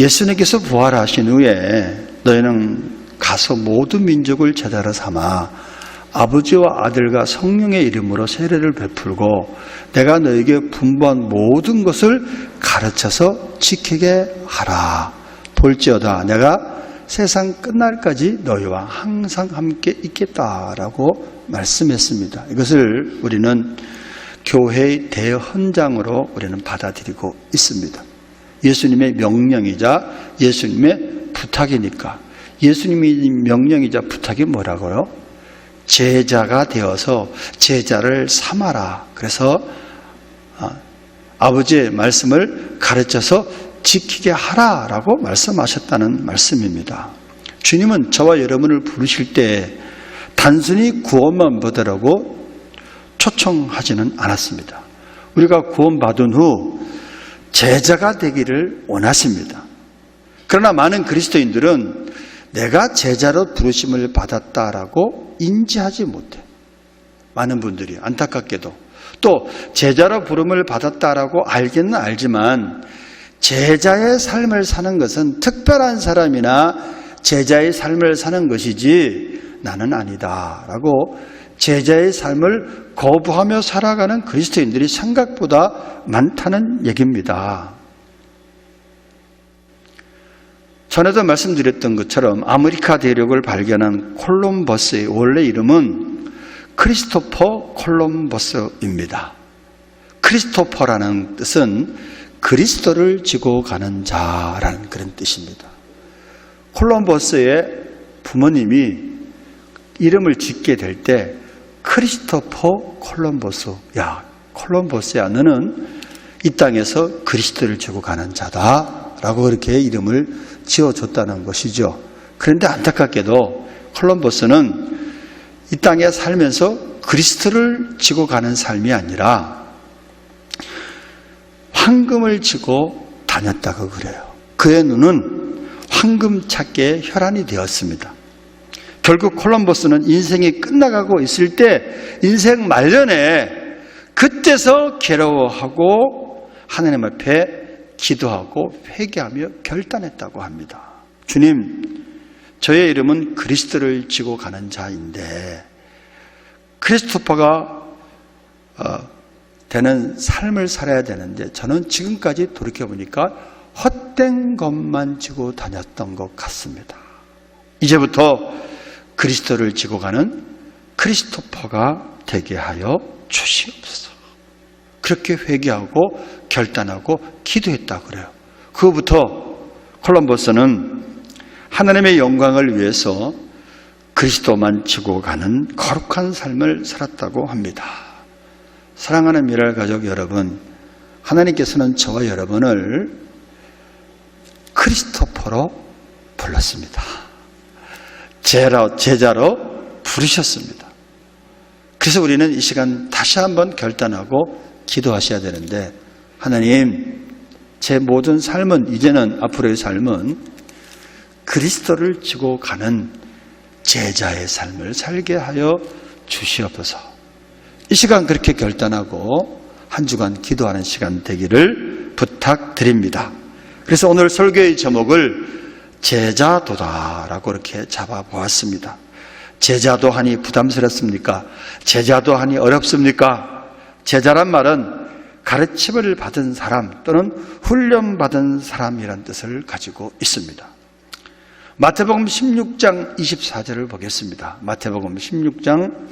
예수님께서 부활하신 후에 너희는 가서 모든 민족을 제자로 삼아 아버지와 아들과 성령의 이름으로 세례를 베풀고 내가 너에게 분부한 모든 것을 가르쳐서 지키게 하라. 볼지어다 내가 세상 끝날까지 너희와 항상 함께 있겠다라고 말씀했습니다. 이것을 우리는 교회의 대헌장으로 우리는 받아들이고 있습니다. 예수님의 명령이자 예수님의 부탁이니까. 예수님의 명령이자 부탁이 뭐라고요? 제자가 되어서 제자를 삼아라. 그래서 아버지의 말씀을 가르쳐서 지키게 하라라고 말씀하셨다는 말씀입니다. 주님은 저와 여러분을 부르실 때 단순히 구원만 받으라고 초청하지는 않았습니다. 우리가 구원받은 후 제자가 되기를 원하십니다. 그러나 많은 그리스도인들은 내가 제자로 부르심을 받았다라고 인지하지 못해. 많은 분들이 안타깝게도 또 제자로 부름을 받았다라고 알기는 알지만 제자의 삶을 사는 것은 특별한 사람이나 제자의 삶을 사는 것이지 나는 아니다라고 제자의 삶을 거부하며 살아가는 그리스도인들이 생각보다 많다는 얘기입니다. 전에도 말씀드렸던 것처럼 아메리카 대륙을 발견한 콜럼버스의 원래 이름은 크리스토퍼 콜럼버스입니다. 크리스토퍼라는 뜻은 그리스도를 지고 가는 자라는 그런 뜻입니다. 콜럼버스의 부모님이 이름을 짓게 될 때 크리스토퍼 콜럼버스, 야 콜럼버스야 너는 이 땅에서 그리스도를 지고 가는 자다라고 그렇게 이름을 지어줬다는 것이죠. 그런데 안타깝게도 콜럼버스는 이 땅에 살면서 그리스도를 지고 가는 삶이 아니라 황금을 지고 다녔다고 그래요. 그의 눈은 황금 찾기의 혈안이 되었습니다. 결국 콜럼버스는 인생이 끝나가고 있을 때 인생 말년에 그때서 괴로워하고 하나님 앞에 기도하고 회개하며 결단했다고 합니다. 주님, 저의 이름은 그리스도를 지고 가는 자인데 크리스토퍼가 되는 삶을 살아야 되는데 저는 지금까지 돌이켜보니까 헛된 것만 지고 다녔던 것 같습니다. 이제부터 그리스도를 지고 가는 크리스토퍼가 되게 하여 주시옵소서. 그렇게 회개하고 결단하고 기도했다고 그래요. 그후부터 콜럼버스는 하나님의 영광을 위해서 그리스도만 지고 가는 거룩한 삶을 살았다고 합니다. 사랑하는 미랄 가족 여러분, 하나님께서는 저와 여러분을 크리스토퍼로 불렀습니다. 제자로 부르셨습니다. 그래서 우리는 이 시간 다시 한번 결단하고 기도하셔야 되는데, 하나님, 제 모든 삶은, 이제는 앞으로의 삶은 그리스도를 지고 가는 제자의 삶을 살게 하여 주시옵소서. 이 시간 그렇게 결단하고 한 주간 기도하는 시간 되기를 부탁드립니다. 그래서 오늘 설교의 제목을 제자도다라고 이렇게 잡아보았습니다. 제자도 하니 부담스럽습니까? 제자도 하니 어렵습니까? 제자란 말은 가르침을 받은 사람 또는 훈련받은 사람이라는 뜻을 가지고 있습니다. 마태복음 16장 24절을 보겠습니다. 마태복음 16장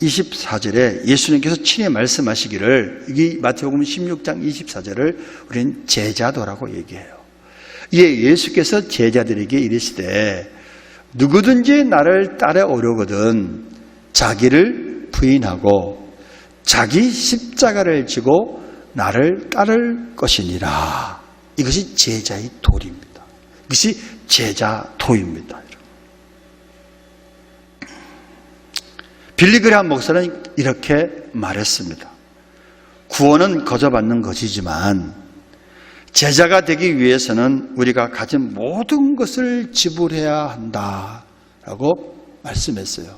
24절에 예수님께서 친히 말씀하시기를, 이 마태복음 16장 24절을 우리는 제자도라고 얘기해요. 이에 예수께서 제자들에게 이르시되 누구든지 나를 따라오려거든 자기를 부인하고 자기 십자가를 지고 나를 따를 것이니라. 이것이 제자의 도리입니다. 이것이 제자도입니다. 빌리 그레이엄 목사는 이렇게 말했습니다. 구원은 거저 받는 것이지만 제자가 되기 위해서는 우리가 가진 모든 것을 지불해야 한다라고 말씀했어요.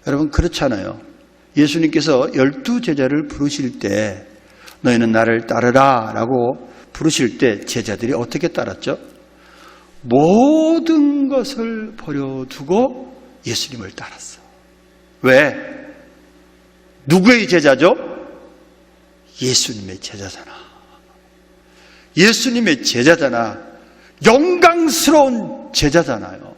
여러분 그렇잖아요. 예수님께서 12제자를 부르실 때 너희는 나를 따르라 라고 부르실 때 제자들이 어떻게 따랐죠? 모든 것을 버려두고 예수님을 따랐어. 왜? 누구의 제자죠? 예수님의 제자잖아. 예수님의 제자잖아. 영광스러운 제자잖아요.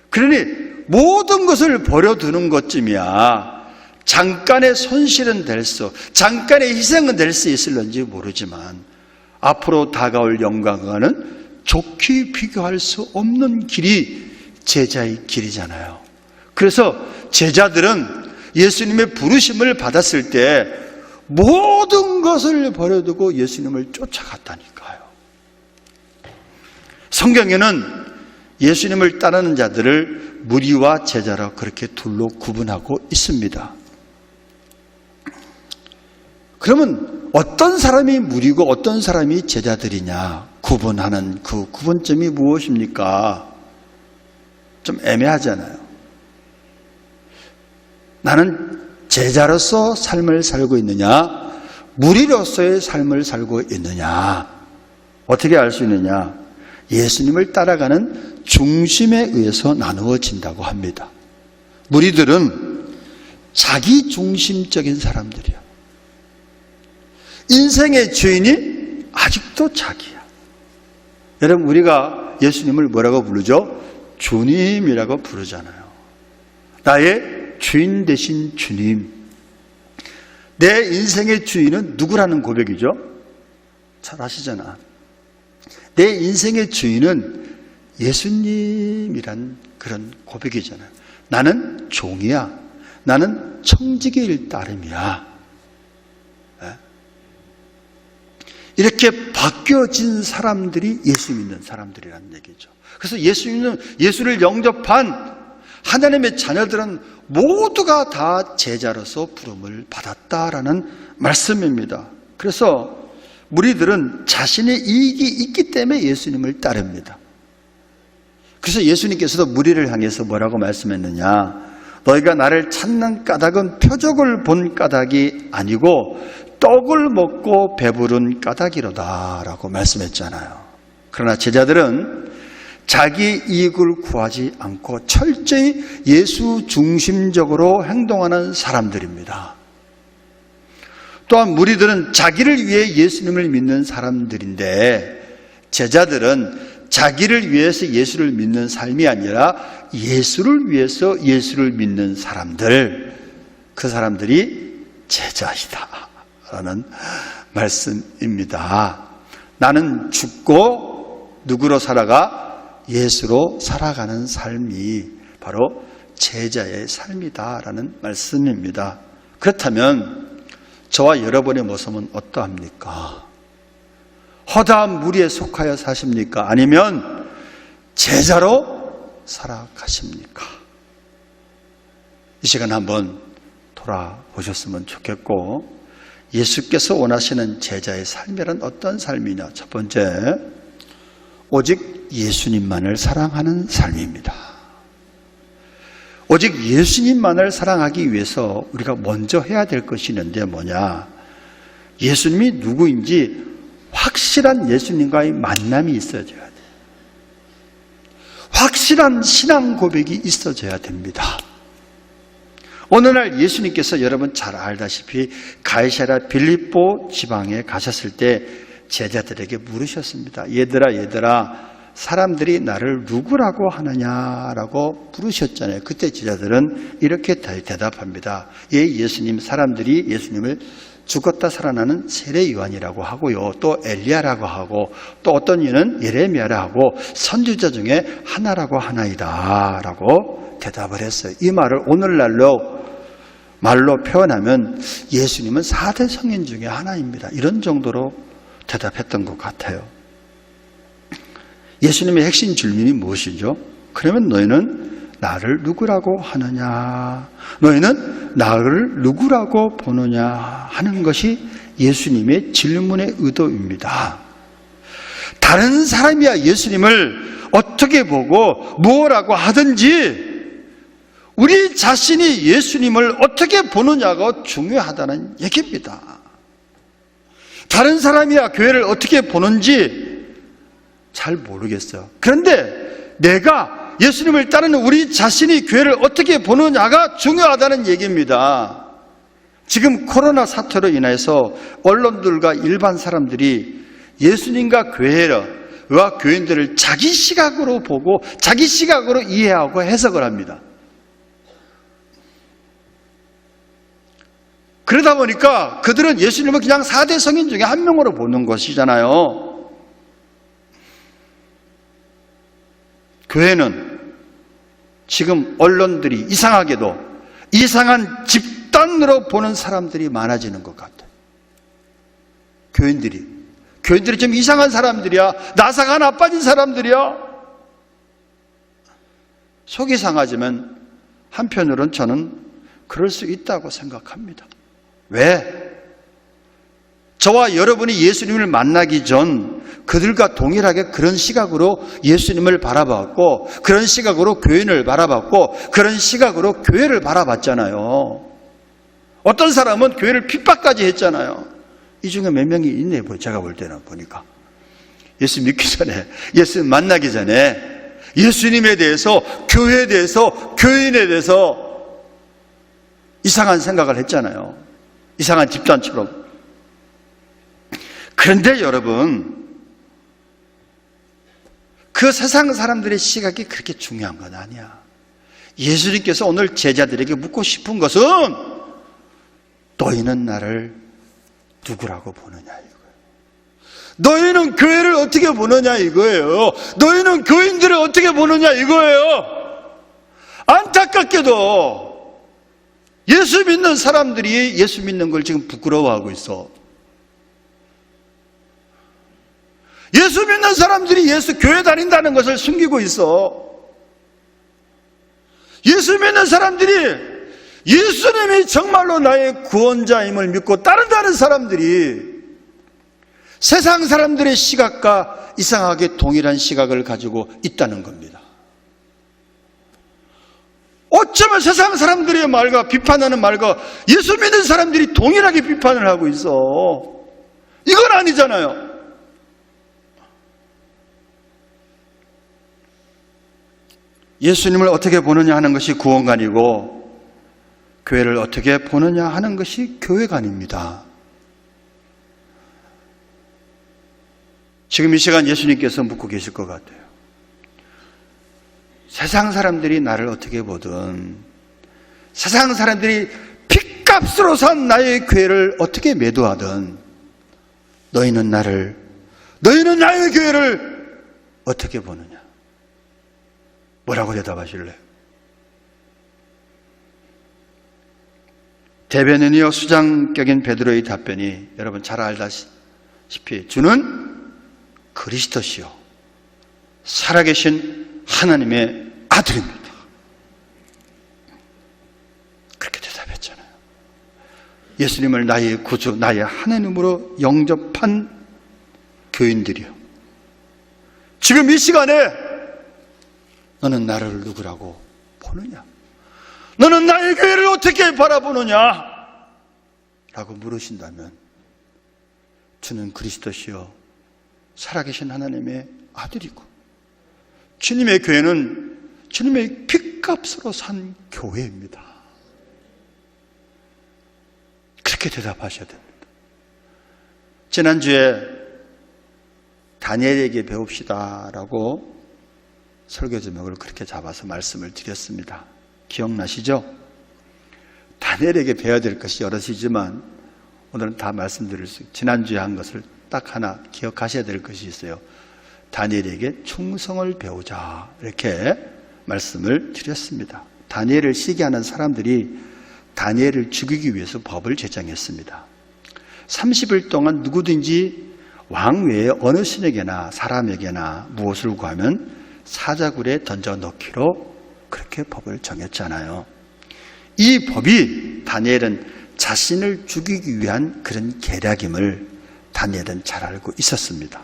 그러니 모든 것을 버려두는 것쯤이야 잠깐의 손실은 될 수, 잠깐의 희생은 될 수 있을런지 모르지만 앞으로 다가올 영광과는 좋게 비교할 수 없는 길이 제자의 길이잖아요. 그래서 제자들은 예수님의 부르심을 받았을 때 모든 것을 버려두고 예수님을 쫓아갔다니까요. 성경에는 예수님을 따르는 자들을 무리와 제자라 그렇게 둘로 구분하고 있습니다. 그러면 어떤 사람이 무리고 어떤 사람이 제자들이냐 구분하는 그 구분점이 무엇입니까? 좀 애매하잖아요. 나는 제자로서 삶을 살고 있느냐, 무리로서의 삶을 살고 있느냐, 어떻게 알 수 있느냐? 예수님을 따라가는 중심에 의해서 나누어진다고 합니다. 무리들은 자기 중심적인 사람들이야. 인생의 주인이 아직도 자기야. 여러분, 우리가 예수님을 뭐라고 부르죠? 주님이라고 부르잖아요. 나의 주인 되신 주님. 내 인생의 주인은 누구라는 고백이죠? 잘 아시잖아. 내 인생의 주인은 예수님이란 그런 고백이잖아요. 나는 종이야. 나는 청지기의 따름이야. 이렇게 바뀌어진 사람들이 예수 믿는 사람들이라는 얘기죠. 그래서 예수를 영접한 하나님의 자녀들은 모두가 다 제자로서 부름을 받았다라는 말씀입니다. 그래서 무리들은 자신의 이익이 있기 때문에 예수님을 따릅니다. 그래서 예수님께서도 무리를 향해서 뭐라고 말씀했느냐? 너희가 나를 찾는 까닭은 표적을 본 까닭이 아니고 떡을 먹고 배부른 까닭이로다 라고 말씀했잖아요. 그러나 제자들은 자기 이익을 구하지 않고 철저히 예수 중심적으로 행동하는 사람들입니다. 또한 무리들은 자기를 위해 예수님을 믿는 사람들인데 제자들은 자기를 위해서 예수를 믿는 삶이 아니라 예수를 위해서 예수를 믿는 사람들, 그 사람들이 제자이다 라는 말씀입니다. 나는 죽고 누구로 살아가? 예수로 살아가는 삶이 바로 제자의 삶이다라는 말씀입니다. 그렇다면 저와 여러분의 모습은 어떠합니까? 허다한 무리에 속하여 사십니까? 아니면 제자로 살아가십니까? 이 시간 한번 돌아보셨으면 좋겠고, 예수께서 원하시는 제자의 삶이란 어떤 삶이냐? 첫 번째, 오직 예수님만을 사랑하는 삶입니다. 오직 예수님만을 사랑하기 위해서 우리가 먼저 해야 될 것이 있는데 뭐냐? 예수님이 누구인지 확실한 예수님과의 만남이 있어져야 돼요. 확실한 신앙 고백이 있어져야 됩니다. 어느 날 예수님께서 여러분 잘 알다시피 가이사랴 빌립보 지방에 가셨을 때 제자들에게 물으셨습니다. 얘들아 사람들이 나를 누구라고 하느냐라고 물으셨잖아요. 그때 제자들은 이렇게 대답합니다. 예수님, 사람들이 예수님을 죽었다 살아나는 세례 요한이라고 하고요, 또 엘리야라고 하고, 또 어떤 이는 예레미야라 하고 선지자 중에 하나라고 하나이다 라고 대답을 했어요. 이 말을 오늘날로 말로 표현하면 예수님은 4대 성인 중에 하나입니다. 이런 정도로 대답했던 것 같아요. 예수님의 핵심 질문이 무엇이죠? 그러면 너희는 나를 누구라고 하느냐? 너희는 나를 누구라고 보느냐? 하는 것이 예수님의 질문의 의도입니다. 다른 사람이야 예수님을 어떻게 보고 무엇라고 하든지 우리 자신이 예수님을 어떻게 보느냐가 중요하다는 얘기입니다. 다른 사람이야 교회를 어떻게 보는지 잘 모르겠어요. 그런데 내가 예수님을 따르는 우리 자신이 교회를 어떻게 보느냐가 중요하다는 얘기입니다. 지금 코로나 사태로 인해서 언론들과 일반 사람들이 예수님과 교회와 교인들을 자기 시각으로 보고 자기 시각으로 이해하고 해석을 합니다. 그러다 보니까 그들은 예수님을 그냥 4대 성인 중에 한 명으로 보는 것이잖아요. 교회는 지금 언론들이 이상하게도 이상한 집단으로 보는 사람들이 많아지는 것 같아요. 교인들이 좀 이상한 사람들이야. 나사가 나빠진 사람들이야. 속이 상하지만 한편으로는 저는 그럴 수 있다고 생각합니다. 왜? 저와 여러분이 예수님을 만나기 전 그들과 동일하게 그런 시각으로 예수님을 바라봤고, 그런 시각으로 교인을 바라봤고, 그런 시각으로 교회를 바라봤잖아요. 어떤 사람은 교회를 핍박까지 했잖아요. 이 중에 몇 명이 있네, 제가 볼 때는 보니까. 예수 믿기 전에, 예수 만나기 전에 예수님에 대해서, 교회에 대해서, 교인에 대해서 이상한 생각을 했잖아요. 이상한 집단처럼. 그런데 여러분, 그 세상 사람들의 시각이 그렇게 중요한 건 아니야. 예수님께서 오늘 제자들에게 묻고 싶은 것은 너희는 나를 누구라고 보느냐 이거예요. 너희는 교회를 어떻게 보느냐 이거예요. 너희는 교인들을 어떻게 보느냐 이거예요. 안타깝게도 예수 믿는 사람들이 예수 믿는 걸 지금 부끄러워하고 있어. 예수 믿는 사람들이 교회 다닌다는 것을 숨기고 있어. 예수 믿는 사람들이 예수님이 정말로 나의 구원자임을 믿고 따른다는 사람들이 세상 사람들의 시각과 이상하게 동일한 시각을 가지고 있다는 겁니다. 어쩌면 세상 사람들의 말과 비판하는 말과 예수 믿는 사람들이 동일하게 비판을 하고 있어. 이건 아니잖아요. 예수님을 어떻게 보느냐 하는 것이 구원관이고 교회를 어떻게 보느냐 하는 것이 교회관입니다. 지금 이 시간 예수님께서 묻고 계실 것 같아요. 세상 사람들이 나를 어떻게 보든, 세상 사람들이 핏값으로 산 나의 교회를 어떻게 매도하든 너희는 나의 교회를 어떻게 보느냐? 뭐라고 대답하실래요? 대변인이요 수장격인 베드로의 답변이 여러분 잘 알다시피 주는 그리스도시요 살아계신 하나님의 아들입니다. 그렇게 대답했잖아요. 예수님을 나의 구주, 나의 하나님으로 영접한 교인들이요. 지금 이 시간에 너는 나를 누구라고 보느냐? 너는 나의 교회를 어떻게 바라보느냐? 라고 물으신다면 주는 그리스도시요 살아계신 하나님의 아들이고 주님의 교회는 주님의 핏값으로 산 교회입니다. 그렇게 대답하셔야 됩니다. 지난주에 다니엘에게 배웁시다라고 설교 제목을 그렇게 잡아서 말씀을 드렸습니다. 기억나시죠? 다니엘에게 배워야 될 것이 여럿이지만 오늘은 다 말씀드릴 수 있어요. 지난주에 한 것을 딱 하나 기억하셔야 될 것이 있어요. 다니엘에게 충성을 배우자 이렇게 말씀을 드렸습니다. 다니엘을 시기하는 사람들이 다니엘을 죽이기 위해서 법을 제정했습니다. 30일 동안 누구든지 왕 외에 어느 신에게나 사람에게나 무엇을 구하면 사자굴에 던져 넣기로 그렇게 법을 정했잖아요. 이 법이 다니엘은 자신을 죽이기 위한 그런 계략임을 다니엘은 잘 알고 있었습니다.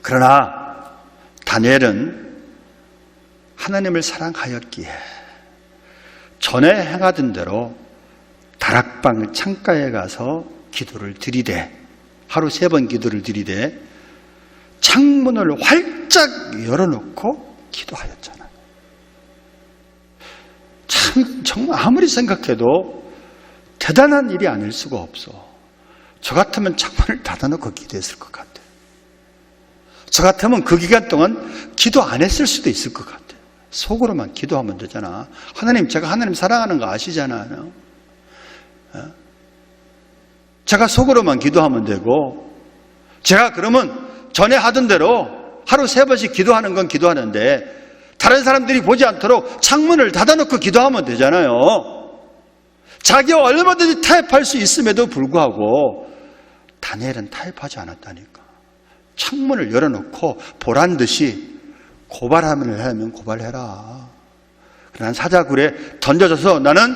그러나 다니엘은 하나님을 사랑하였기에 전에 행하던 대로 다락방 창가에 가서 기도를 드리되 하루 3번 기도를 드리되 창문을 활짝 열어놓고 기도하였잖아요. 참 정말 아무리 생각해도 대단한 일이 아닐 수가 없어. 저 같으면 창문을 닫아놓고 기도했을 것 같아요. 저 같으면 그 기간 동안 기도 안 했을 수도 있을 것 같아요. 속으로만 기도하면 되잖아. 하나님, 제가 하나님 사랑하는 거 아시잖아요. 제가 속으로만 기도하면 되고, 제가 그러면 전에 하던 대로 하루 3번씩 기도하는 건 기도하는데 다른 사람들이 보지 않도록 창문을 닫아놓고 기도하면 되잖아요. 자기가 얼마든지 타협할 수 있음에도 불구하고 다니엘은 타협하지 않았다니까. 창문을 열어놓고 보란 듯이 고발하면 고발해라. 난 사자굴에 던져져서 나는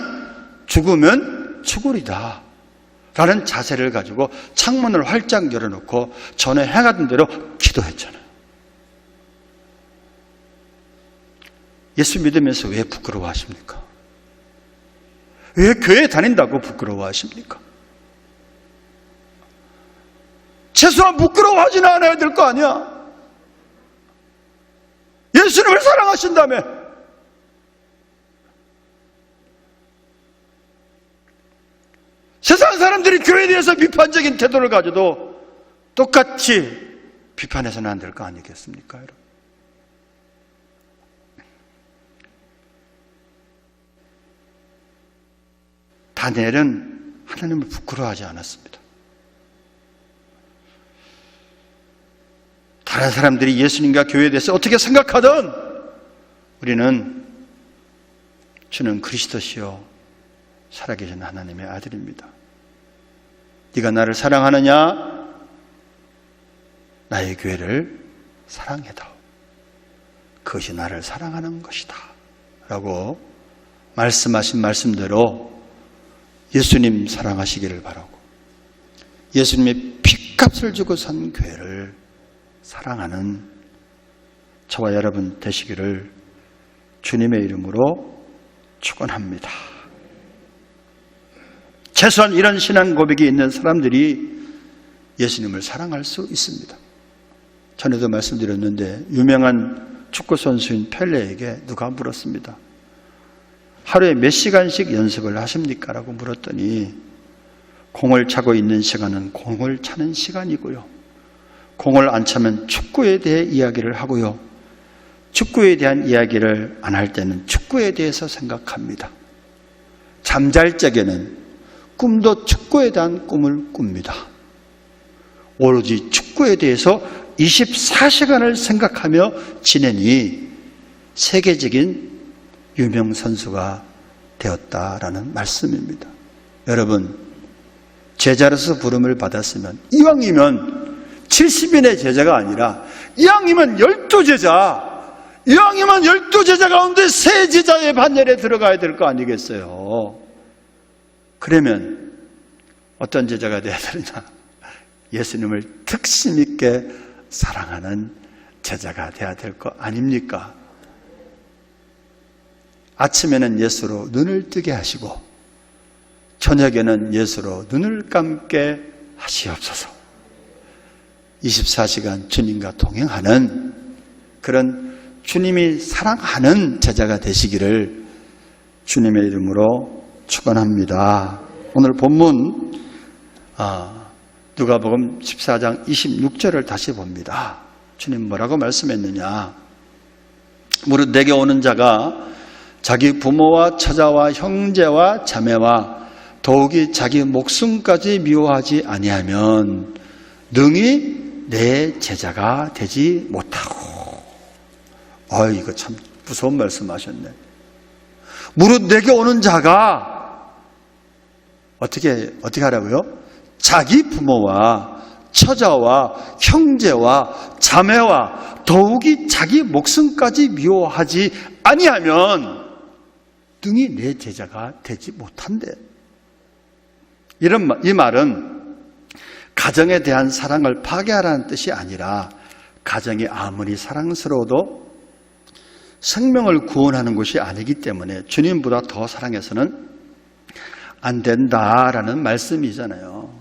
죽으면 죽으리다 라는 자세를 가지고 창문을 활짝 열어놓고 전에 행하던 대로 기도했잖아요. 예수 믿으면서 왜 부끄러워하십니까? 왜 교회 다닌다고 부끄러워하십니까? 최소한 부끄러워하지는 않아야 될 거 아니야. 예수님을 사랑하신다며. 세상 사람들이 교회에 대해서 비판적인 태도를 가져도 똑같이 비판해서는 안 될 거 아니겠습니까, 여러분? 다니엘은 하나님을 부끄러워하지 않았습니다. 다른 사람들이 예수님과 교회에 대해서 어떻게 생각하든 우리는 주는 그리스도시요 살아계신 하나님의 아들입니다. 네가 나를 사랑하느냐? 나의 교회를 사랑해다오. 그것이 나를 사랑하는 것이다 라고 말씀하신 말씀대로 예수님 사랑하시기를 바라고, 예수님의 피값을 주고 산 교회를 사랑하는 저와 여러분 되시기를 주님의 이름으로 축원합니다. 최소한 이런 신앙 고백이 있는 사람들이 예수님을 사랑할 수 있습니다. 전에도 말씀드렸는데 유명한 축구 선수인 펠레에게 누가 물었습니다. 하루에 몇 시간씩 연습을 하십니까? 라고 물었더니 공을 차고 있는 시간은 공을 차는 시간이고요, 공을 안 차면 축구에 대해 이야기를 하고요, 축구에 대한 이야기를 안 할 때는 축구에 대해서 생각합니다. 잠잘 적에는 꿈도 축구에 대한 꿈을 꿉니다. 오로지 축구에 대해서 24시간을 생각하며 지내니 세계적인 유명 선수가 되었다라는 말씀입니다. 여러분, 제자로서 부름을 받았으면 이왕이면 70인의 제자가 아니라 이왕이면 12제자, 이왕이면 12제자 가운데 3제자의 반열에 들어가야 될 거 아니겠어요? 그러면 어떤 제자가 되어야 되느냐? 예수님을 특심 있게 사랑하는 제자가 되어야 될 거 아닙니까? 아침에는 예수로 눈을 뜨게 하시고 저녁에는 예수로 눈을 감게 하시옵소서. 24시간 주님과 동행하는 그런 주님이 사랑하는 제자가 되시기를 주님의 이름으로 축원합니다. 오늘 본문 누가복음 14장 26절을 다시 봅니다. 주님 뭐라고 말씀했느냐? 무릇 내게 오는 자가 자기 부모와 처자와 형제와 자매와 더욱이 자기 목숨까지 미워하지 아니하면 능히 내 제자가 되지 못하고. 이거 참 무서운 말씀하셨네. 무릇 내게 오는 자가 어떻게 하라고요? 자기 부모와 처자와 형제와 자매와 더욱이 자기 목숨까지 미워하지 아니하면 능히 내 제자가 되지 못한대. 이 말은 가정에 대한 사랑을 파괴하라는 뜻이 아니라 가정이 아무리 사랑스러워도 생명을 구원하는 것이 아니기 때문에 주님보다 더 사랑해서는 안 된다라는 말씀이잖아요.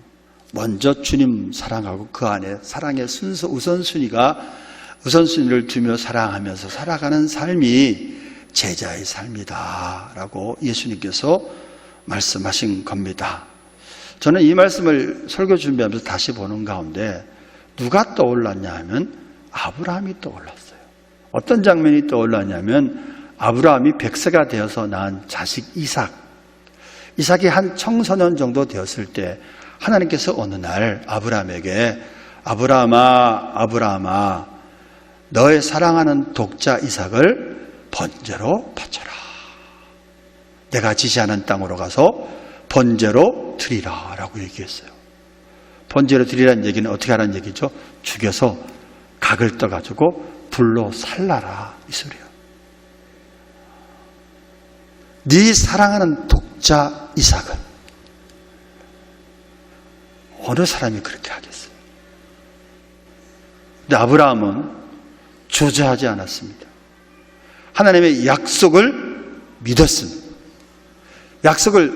먼저 주님 사랑하고 그 안에 사랑의 순서 우선순위를 두며 사랑하면서 살아가는 삶이 제자의 삶이다 라고 예수님께서 말씀하신 겁니다. 저는 이 말씀을 설교 준비하면서 다시 보는 가운데 누가 떠올랐냐 하면 아브라함이 떠올랐어요. 어떤 장면이 떠올랐냐면 아브라함이 100세가 되어서 낳은 자식 이삭이 한 청소년 정도 되었을 때 하나님께서 어느 날 아브라함에게 아브라함아 너의 사랑하는 독자 이삭을 번제로 바쳐라. 내가 지시하는 땅으로 가서 번제로 드리라 라고 얘기했어요. 번제로 드리라는 얘기는 어떻게 하라는 얘기죠? 죽여서 각을 떠가지고 불로 살라라 이 소리예요. 네 사랑하는 독자 이삭은 어느 사람이 그렇게 하겠어요? 근데 아브라함은 주저하지 않았습니다. 하나님의 약속을 믿었습니다.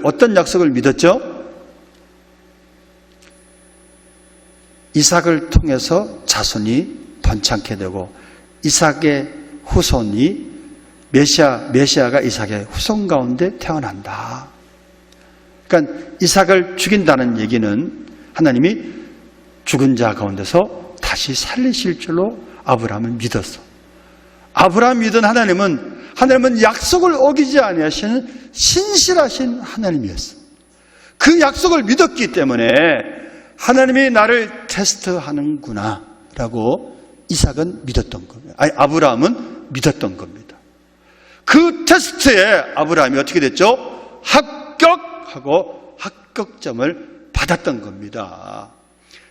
어떤 약속을 믿었죠? 이삭을 통해서 자손이 번창케 되고 이삭의 후손이 메시아가 이삭의 후손 가운데 태어난다. 그러니까 이삭을 죽인다는 얘기는 하나님이 죽은 자 가운데서 다시 살리실 줄로 아브라함을 믿었어. 아브라함 믿은 하나님은 약속을 어기지 아니하시는 신실하신 하나님이었어. 그 약속을 믿었기 때문에 하나님이 나를 테스트하는구나 라고 이삭은 믿었던 겁니다. 아브라함은 믿었던 겁니다. 그 테스트에 아브라함이 어떻게 됐죠? 합격하고 합격점을 받았던 겁니다.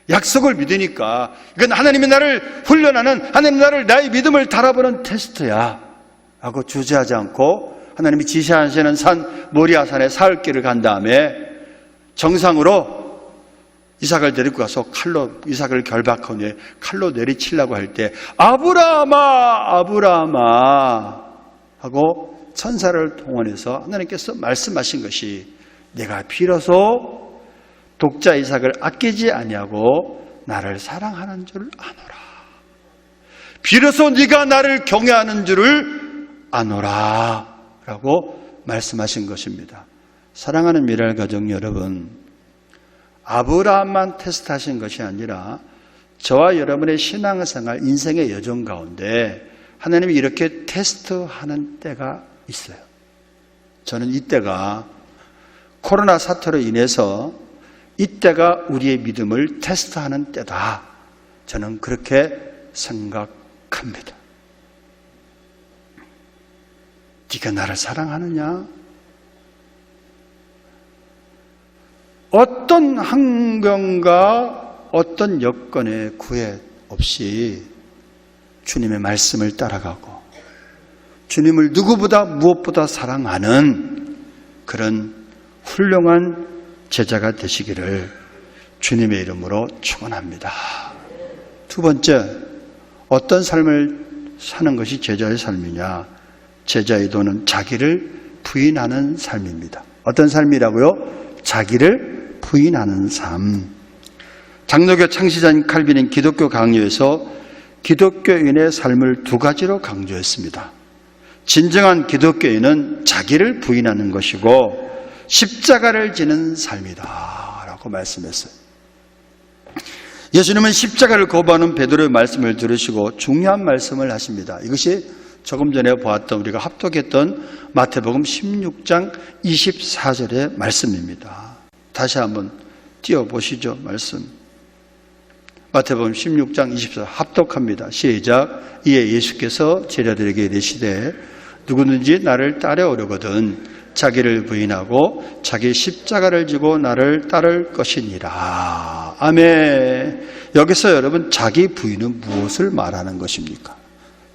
약속을 믿으니까 이건 하나님이 나를 훈련하는, 하나님이 나의 믿음을 달아보는 테스트야 하고 주저하지 않고 하나님이 지시하시는 산 모리아산에 사흘 길을 간 다음에 정상으로 이삭을 데리고 가서 이삭을 결박한 후에 칼로 내리치려고 할 때 아브라함아 하고 천사를 동원해서 하나님께서 말씀하신 것이 내가 비로소 독자 이삭을 아끼지 아니하고 나를 사랑하는 줄 아노라. 비로소 네가 나를 경외하는 줄을 아노라 라고 말씀하신 것입니다. 사랑하는 미랄 가정 여러분, 아브라함만 테스트하신 것이 아니라 저와 여러분의 신앙생활, 인생의 여정 가운데 하나님이 이렇게 테스트하는 때가 있어요. 저는 이때가 코로나 사태로 인해서 이때가 우리의 믿음을 테스트하는 때다. 저는 그렇게 생각합니다. 네가 나를 사랑하느냐? 어떤 환경과 어떤 여건에 구애 없이 주님의 말씀을 따라가고 주님을 누구보다 무엇보다 사랑하는 그런 훌륭한 제자가 되시기를 주님의 이름으로 축원합니다. 두 번째, 어떤 삶을 사는 것이 제자의 삶이냐? 제자의 도는 자기를 부인하는 삶입니다. 어떤 삶이라고요? 자기를 부인하는 삶. 장로교 창시자인 칼빈은 기독교 강요에서 기독교인의 삶을 두 가지로 강조했습니다. 진정한 기독교인은 자기를 부인하는 것이고 십자가를 지는 삶이다 라고 말씀했어요. 예수님은 십자가를 거부하는 베드로의 말씀을 들으시고 중요한 말씀을 하십니다. 이것이 조금 전에 보았던 우리가 합독했던 마태복음 16장 24절의 말씀입니다. 다시 한번 띄워보시죠. 말씀. 마태복음 16장 24절 합독합니다. 시작. 이에 예수께서 제자들에게 이르시되 누구든지 나를 따라오려거든 자기를 부인하고 자기 십자가를 지고 나를 따를 것이니라. 아멘. 여기서 여러분 자기 부인은 무엇을 말하는 것입니까?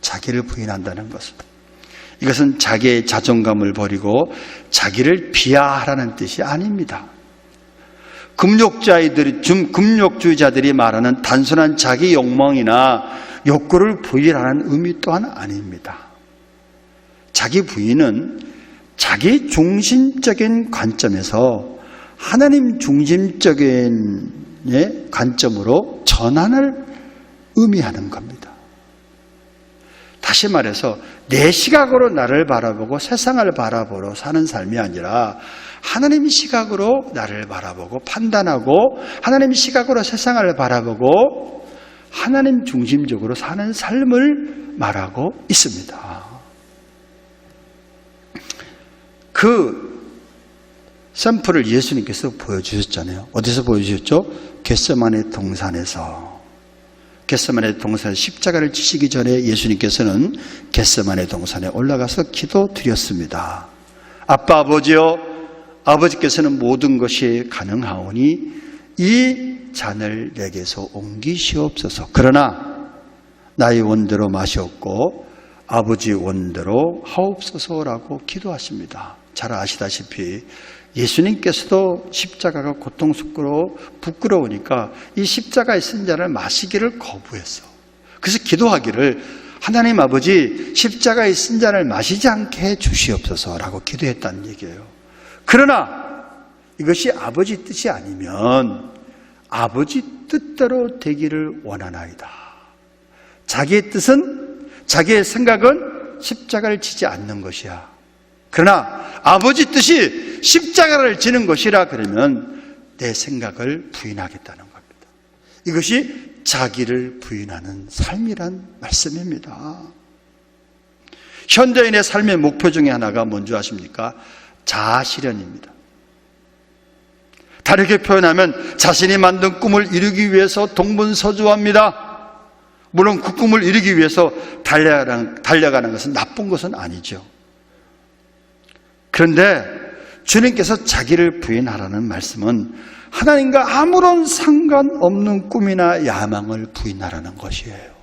자기를 부인한다는 것은 이것은 자기의 자존감을 버리고 자기를 비하하라는 뜻이 아닙니다. 금욕주의자들이 말하는 단순한 자기 욕망이나 욕구를 부인하는 의미 또한 아닙니다. 자기 부인은 자기 중심적인 관점에서 하나님 중심적인 관점으로 전환을 의미하는 겁니다. 다시 말해서 내 시각으로 나를 바라보고 세상을 바라보러 사는 삶이 아니라 하나님 시각으로 나를 바라보고 판단하고 하나님 시각으로 세상을 바라보고 하나님 중심적으로 사는 삶을 말하고 있습니다. 그 샘플을 예수님께서 보여주셨잖아요. 어디서 보여주셨죠? 겟세마네 동산에서. 겟세마네 동산에 십자가를 지시기 전에 예수님께서는 겟세마네 동산에 올라가서 기도드렸습니다. 아빠 아버지여, 아버지께서는 모든 것이 가능하오니 이 잔을 내게서 옮기시옵소서. 그러나 나의 원대로 마시옵고 아버지 원대로 하옵소서라고 기도하십니다. 잘 아시다시피 예수님께서도 십자가가 고통스럽고 부끄러우니까 이 십자가에 쓴 잔을 마시기를 거부했어. 그래서 기도하기를 하나님 아버지 십자가에 쓴 잔을 마시지 않게 해 주시옵소서라고 기도했다는 얘기예요. 그러나 이것이 아버지 뜻이 아니면 아버지 뜻대로 되기를 원하나이다. 자기의 뜻은, 자기의 생각은 십자가를 지지 않는 것이야. 그러나 아버지 뜻이 십자가를 지는 것이라 그러면 내 생각을 부인하겠다는 겁니다. 이것이 자기를 부인하는 삶이란 말씀입니다. 현대인의 삶의 목표 중에 하나가 뭔지 아십니까? 자아실현입니다. 다르게 표현하면 자신이 만든 꿈을 이루기 위해서 동분서주합니다. 물론 그 꿈을 이루기 위해서 달려가는 것은 나쁜 것은 아니죠. 그런데 주님께서 자기를 부인하라는 말씀은 하나님과 아무런 상관없는 꿈이나 야망을 부인하라는 것이에요.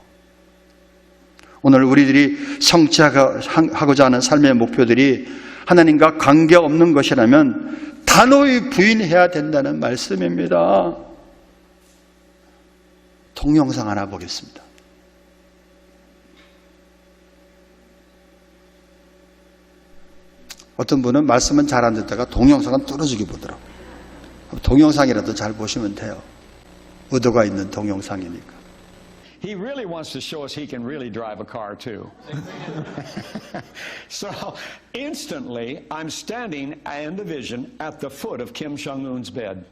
오늘 우리들이 성취하고자 하는 삶의 목표들이 하나님과 관계없는 것이라면 단호히 부인해야 된다는 말씀입니다. 동영상 하나 보겠습니다. 어떤 분은 말씀은 잘 안 듣다가 동영상은 뚫어지게 보더라고요. 동영상이라도 잘 보시면 돼요. 의도가 있는 동영상이니까. He really wants to show us he can really drive a car too. So instantly I'm standing in the vision at the foot of Kim Jong-un's bed.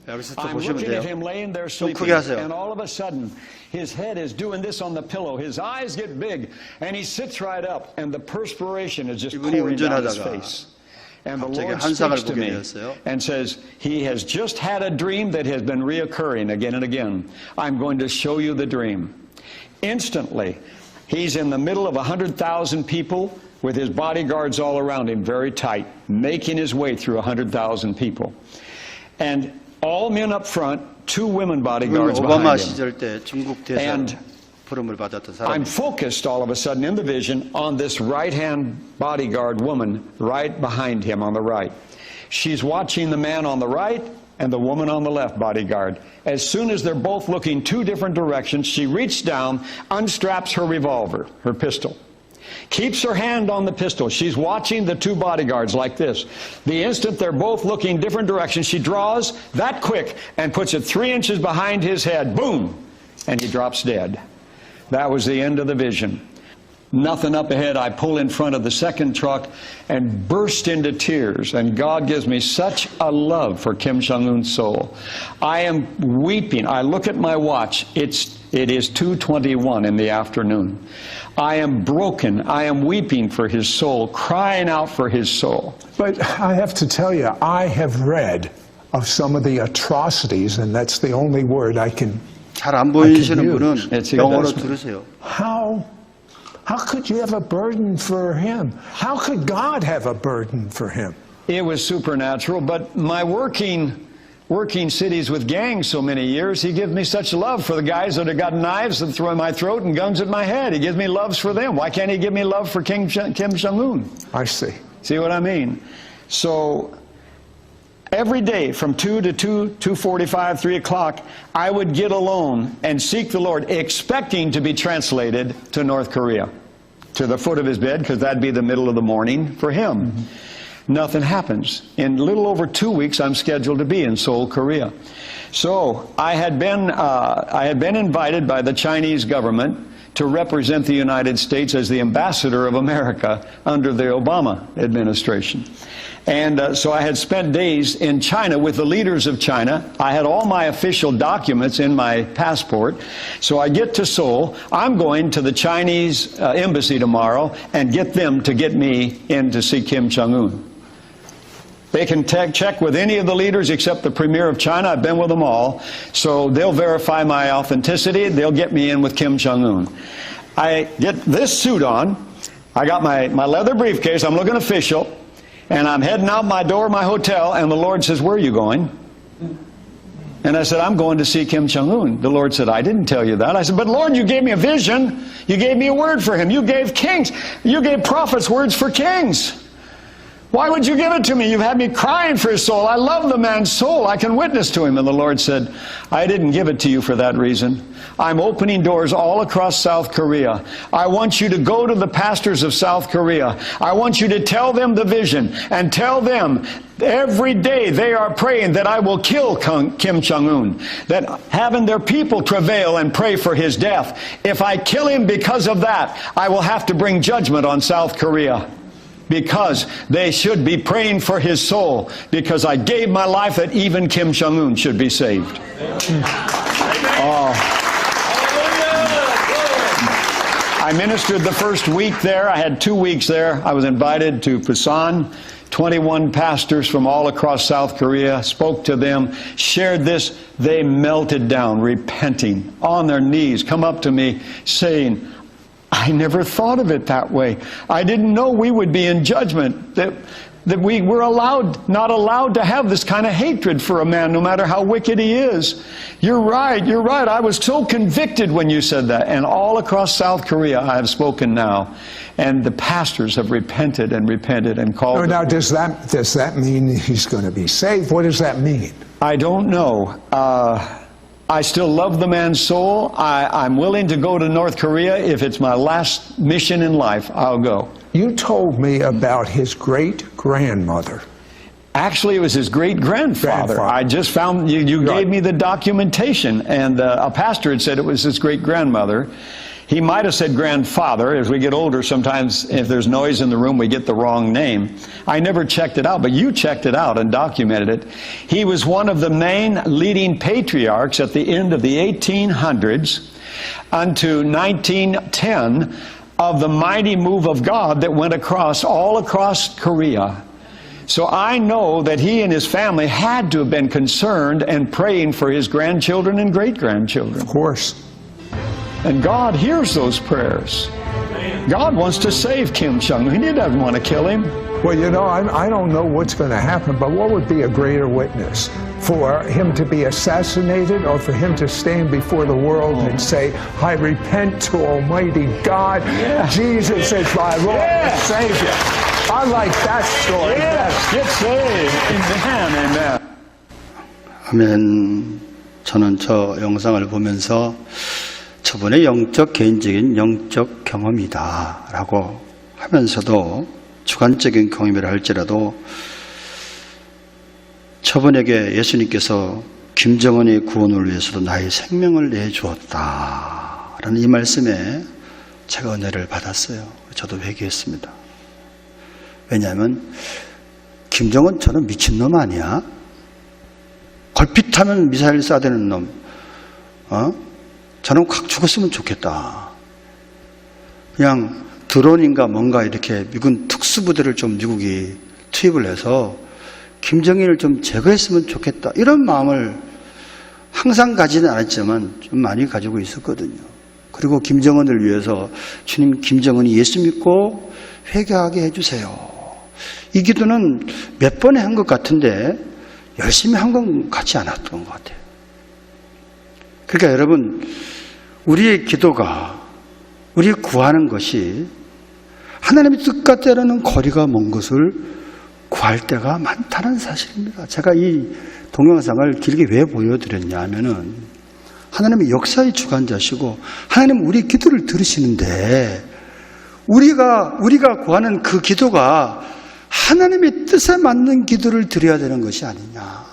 여기서 또 I'm 보시면 looking at 돼요. him laying there 좀 sleeping, 크게 하세요. and all of a sudden his head is doing this on the pillow. His eyes get big, and he sits right up, and the perspiration is just 이분이 pouring down his 운전하다가 face. And the 갑자기 Lord 환상을 speaks to 보게 me 되었어요. and says, he has just had a dream that has been reoccurring again and again. I'm going to show you the dream. Instantly, he's in the middle of 100,000 people with his bodyguards all around him, very tight, making his way through 100,000 people. And all men up front, 2 women bodyguards 오바마 behind him. 시절 때 중국 대사 And 부름을 받았던 I'm 사람입니다. focused all of a sudden in the vision on this right-hand bodyguard woman right behind him on the right. She's watching the man on the right and the woman on the left bodyguard. As soon as they're both looking 2 different directions, she reaches down, unstraps her revolver, her pistol. Keeps her hand on the pistol. She's watching the 2 bodyguards like this. The instant they're both looking different directions, she draws that quick and puts it 3 inches behind his head. Boom! And he drops dead. That was the end of the vision. Nothing up ahead. I pull in front of the second truck and burst into tears. And God gives me such a love for Kim Jong-un's soul. I am weeping. I look at my watch. It is 2:21 in the afternoon. I am broken. I am weeping for his soul, crying out for his soul. But I have to tell you, I have read of some of the atrocities, and that's the only word I can. 잘 안 보이시는 분은 It's 영어로 that's- 들으세요. How could you have a burden for him? How could God have a burden for him? It was supernatural, but my working cities with gangs so many years, he gives me such love for the guys that have got knives that throw in my throat and guns at my head. He gives me loves for them. Why can't he give me love for Kim Jong-un? I see. See what I mean? So every day from 2 to 2:45, 3 o'clock, I would get alone and seek the Lord, expecting to be translated to North Korea, to the foot of his bed, because that'd be the middle of the morning for him. Nothing happens. In a little over 2 weeks, I'm scheduled to be in Seoul, Korea. So I had been invited by the Chinese government to represent the United States as the ambassador of America under the Obama administration. And so I had spent days in China with the leaders of China. I had all my official documents in my passport. So I get to Seoul. I'm going to the Chinese embassy tomorrow and get them to get me in to see Kim Jong-un. They can check with any of the leaders except the Premier of China. I've been with them all. So they'll verify my authenticity. They'll get me in with Kim Jong-un. I get this suit on. I got my leather briefcase. I'm looking official. And I'm heading out my door of my hotel. And the Lord says, where are you going? And I said, I'm going to see Kim Jong-un. The Lord said, I didn't tell you that. I said, but Lord, you gave me a vision. You gave me a word for him. You gave kings. You gave prophets words for kings. Why would you give it to me? You've had me crying for his soul. I love the man's soul. I can witness to him. And the Lord said, I didn't give it to you for that reason. I'm opening doors all across South Korea. I want you to go to the pastors of South Korea. I want you to tell them the vision and tell them every day they are praying that I will kill Kim Jong-un, that having their people travail and pray for his death. If I kill him because of that, I will have to bring judgment on South Korea. Because they should be praying for his soul. Because I gave my life that even Kim Jong-un should be saved. I ministered the first week there. I had 2 weeks there. I was invited to Busan. 21 pastors from all across South Korea, spoke to them, shared this. They melted down, repenting, on their knees, come up to me saying, I never thought of it that way. I didn't know we would be in judgment, that we were not allowed to have this kind of hatred for a man, no matter how wicked he is. You're right. I was so convicted when you said that. And all across South Korea, I have spoken now. And the pastors have repented and called. Oh, now, does that mean he's going to be saved? What does that mean? I don't know. I still love the man's soul. I'm willing to go to North Korea. If it's my last mission in life, I'll go. You told me about his great-grandmother. Actually, it was his great-grandfather. I just found, you gave me the documentation, and a pastor had said it was his great-grandmother. He might have said grandfather. As we get older, sometimes if there's noise in the room, we get the wrong name. I never checked it out, but you checked it out and documented it. He was one of the main leading patriarchs at the end of the 1800s unto 1910 of the mighty move of God that went all across Korea. So I know that he and his family had to have been concerned and praying for his grandchildren and great-grandchildren. Of course. And God hears those prayers. God wants to save Kim Jong-un. He doesn't want to kill him. Well, you know, I don't know what's going to happen, but what would be a greater witness? For him to be assassinated, or for him to stand before the world and say, I repent to Almighty God. Yeah. Jesus is my Lord and Savior. I like that story. Yes, get saved. Amen, amen. 아멘. 저는 저 영상을 보면서 저분의 개인적인 영적 경험이다 라고 하면서도 주관적인 경험이라 할지라도 저분에게 예수님께서 김정은의 구원을 위해서도 나의 생명을 내주었다 라는 이 말씀에 제가 은혜를 받았어요. 저도 회개했습니다. 왜냐하면 김정은 저는 미친놈 아니야? 걸핏하면 미사일 쏴대는 놈. 저는 확 죽었으면 좋겠다. 그냥 드론인가 뭔가 이렇게 미군 특수부대를 좀 미국이 투입을 해서 김정일을 좀 제거했으면 좋겠다. 이런 마음을 항상 가지는 않았지만 좀 많이 가지고 있었거든요. 그리고 김정은을 위해서 주님, 김정은이 예수 믿고 회개하게 해주세요. 이 기도는 몇 번에 한 것 같은데 열심히 한 건 같지 않았던 것 같아요. 그러니까 여러분, 우리의 기도가, 우리 구하는 것이 하나님의 뜻과 때로는 거리가 먼 것을 구할 때가 많다는 사실입니다. 제가 이 동영상을 길게 왜 보여드렸냐 하면은 하나님의 역사의 주관자시고 하나님은 우리 기도를 들으시는데 우리가 구하는 그 기도가 하나님의 뜻에 맞는 기도를 드려야 되는 것이 아니냐.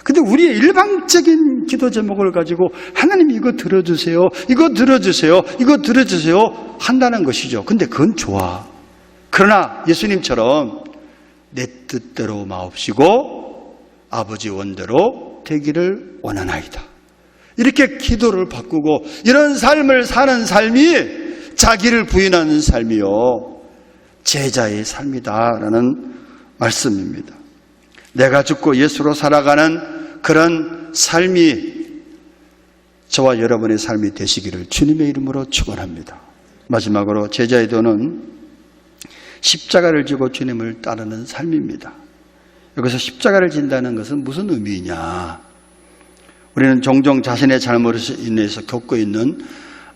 근데 우리의 일방적인 기도 제목을 가지고 하나님 이거 들어주세요, 이거 들어주세요, 이거 들어주세요 한다는 것이죠. 근데 그건 좋아. 그러나 예수님처럼 내 뜻대로 마옵시고 아버지 원대로 되기를 원하나이다, 이렇게 기도를 바꾸고 이런 삶을 사는 삶이 자기를 부인하는 삶이요 제자의 삶이다라는 말씀입니다. 내가 죽고 예수로 살아가는 그런 삶이 저와 여러분의 삶이 되시기를 주님의 이름으로 축원합니다. 마지막으로 제자의 도는 십자가를 지고 주님을 따르는 삶입니다. 여기서 십자가를 진다는 것은 무슨 의미냐? 우리는 종종 자신의 잘못으로 인해서 겪고 있는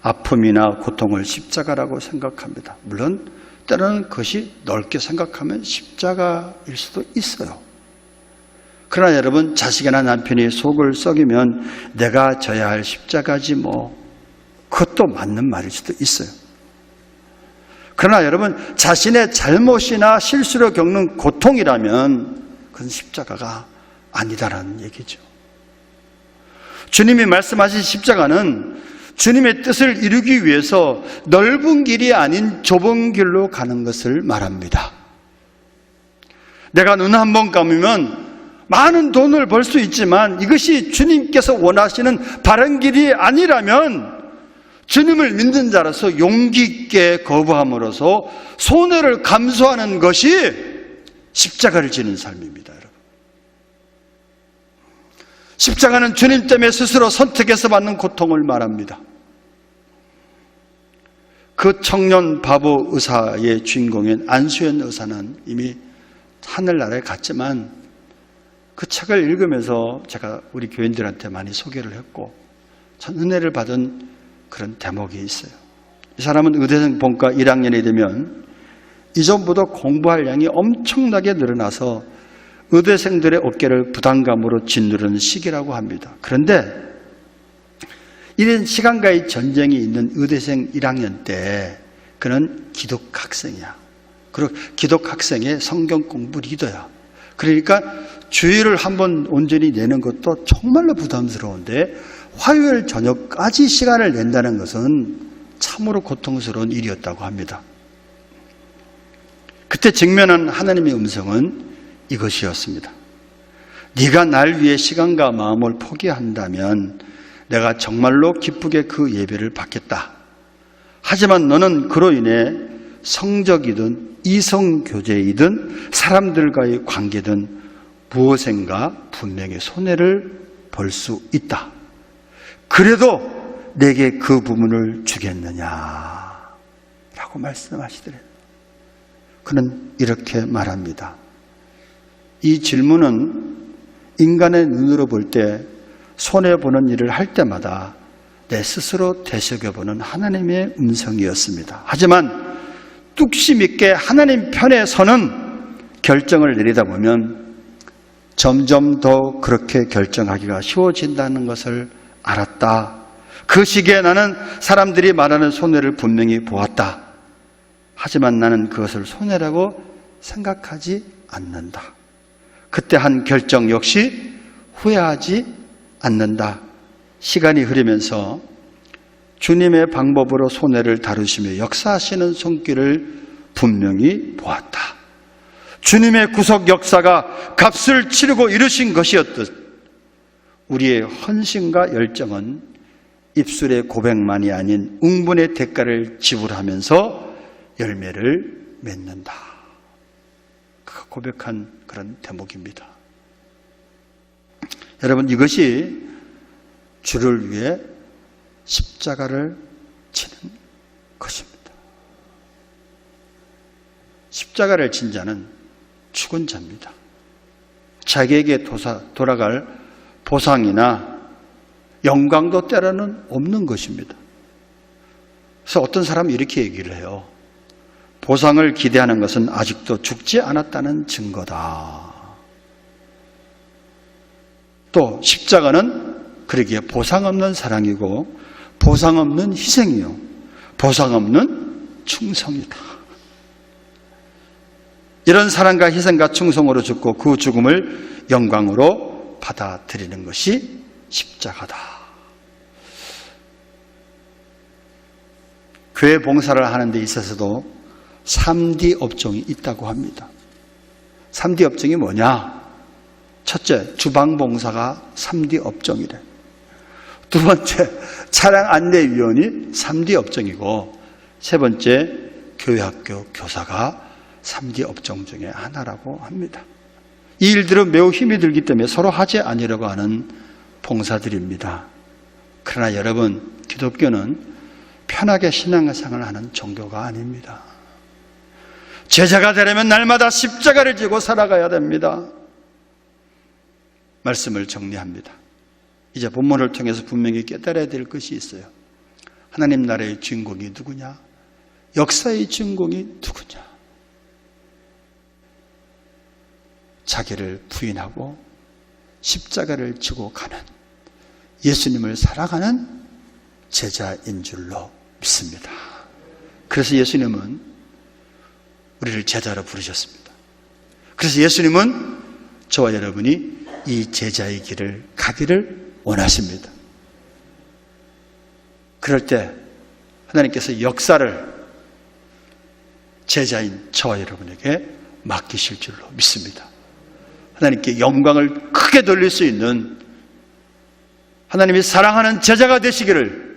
아픔이나 고통을 십자가라고 생각합니다. 물론 때로는 그것이 넓게 생각하면 십자가일 수도 있어요. 그러나 여러분, 자식이나 남편이 속을 썩이면 내가 져야 할 십자가지 뭐, 그것도 맞는 말일 수도 있어요. 그러나 여러분, 자신의 잘못이나 실수로 겪는 고통이라면 그건 십자가가 아니다라는 얘기죠. 주님이 말씀하신 십자가는 주님의 뜻을 이루기 위해서 넓은 길이 아닌 좁은 길로 가는 것을 말합니다. 내가 눈 한 번 감으면 많은 돈을 벌 수 있지만 이것이 주님께서 원하시는 바른 길이 아니라면 주님을 믿는 자로서 용기 있게 거부함으로써 손해를 감수하는 것이 십자가를 지는 삶입니다. 여러분, 십자가는 주님 때문에 스스로 선택해서 받는 고통을 말합니다. 그 청년 바보 의사의 주인공인 안수연 의사는 이미 하늘나라에 갔지만 그 책을 읽으면서 제가 우리 교인들한테 많이 소개를 했고 참 은혜를 받은 그런 대목이 있어요. 이 사람은 의대생 본과 1학년이 되면 이전보다 공부할 양이 엄청나게 늘어나서 의대생들의 어깨를 부담감으로 짓누르는 시기라고 합니다. 그런데 이런 시간과의 전쟁이 있는 의대생 1학년 때 그는 기독학생이야. 그리고 기독학생의 성경 공부 리더야. 그러니까 주일을 한번 온전히 내는 것도 정말로 부담스러운데 화요일 저녁까지 시간을 낸다는 것은 참으로 고통스러운 일이었다고 합니다. 그때 직면한 하나님의 음성은 이것이었습니다. 네가 날 위해 시간과 마음을 포기한다면 내가 정말로 기쁘게 그 예배를 받겠다. 하지만 너는 그로 인해 성적이든 이성교제이든 사람들과의 관계든 무엇인가 분명히 손해를 볼 수 있다. 그래도 내게 그 부분을 주겠느냐 라고 말씀하시더래요. 그는 이렇게 말합니다. 이 질문은 인간의 눈으로 볼 때 손해보는 일을 할 때마다 내 스스로 되새겨보는 하나님의 음성이었습니다. 하지만 뚝심 있게 하나님 편에 서는 결정을 내리다 보면 점점 더 그렇게 결정하기가 쉬워진다는 것을 알았다. 그 시기에 나는 사람들이 말하는 손해를 분명히 보았다. 하지만 나는 그것을 손해라고 생각하지 않는다. 그때 한 결정 역시 후회하지 않는다. 시간이 흐르면서 주님의 방법으로 손해를 다루시며 역사하시는 손길을 분명히 보았다. 주님의 구속 역사가 값을 치르고 이루신 것이었듯 우리의 헌신과 열정은 입술의 고백만이 아닌 응분의 대가를 지불하면서 열매를 맺는다. 그 고백한 그런 대목입니다. 여러분, 이것이 주를 위해 십자가를 지는 것입니다. 십자가를 진 자는 죽은 자입니다. 자기에게 돌아갈 보상이나 영광도 때로는 없는 것입니다. 그래서 어떤 사람은 이렇게 얘기를 해요. 보상을 기대하는 것은 아직도 죽지 않았다는 증거다. 또 십자가는 그러기에 보상 없는 사랑이고 보상 없는 희생이요 보상 없는 충성이다. 이런 사랑과 희생과 충성으로 죽고 그 죽음을 영광으로 받아들이는 것이 십자가다. 교회 봉사를 하는 데 있어서도 3D 업종이 있다고 합니다. 3D 업종이 뭐냐? 첫째, 주방 봉사가 3D 업종이래. 두 번째, 차량 안내위원이 3D 업종이고, 세 번째, 교회학교 교사가 3D 업종 중에 하나라고 합니다. 이 일들은 매우 힘이 들기 때문에 서로 하지 아니려고 하는 봉사들입니다. 그러나 여러분, 기독교는 편하게 신앙생활을 하는 종교가 아닙니다. 제자가 되려면 날마다 십자가를 지고 살아가야 됩니다. 말씀을 정리합니다. 이제 본문을 통해서 분명히 깨달아야 될 것이 있어요. 하나님 나라의 주인공이 누구냐? 역사의 주인공이 누구냐? 자기를 부인하고 십자가를 지고 가는 예수님을 사랑하는 제자인 줄로 믿습니다. 그래서 예수님은 우리를 제자로 부르셨습니다. 그래서 예수님은 저와 여러분이 이 제자의 길을 가기를 원하십니다. 그럴 때 하나님께서 역사를 제자인 저와 여러분에게 맡기실 줄로 믿습니다. 하나님께 영광을 크게 돌릴 수 있는 하나님이 사랑하는 제자가 되시기를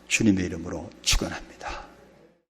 주님의 이름으로 축원합니다.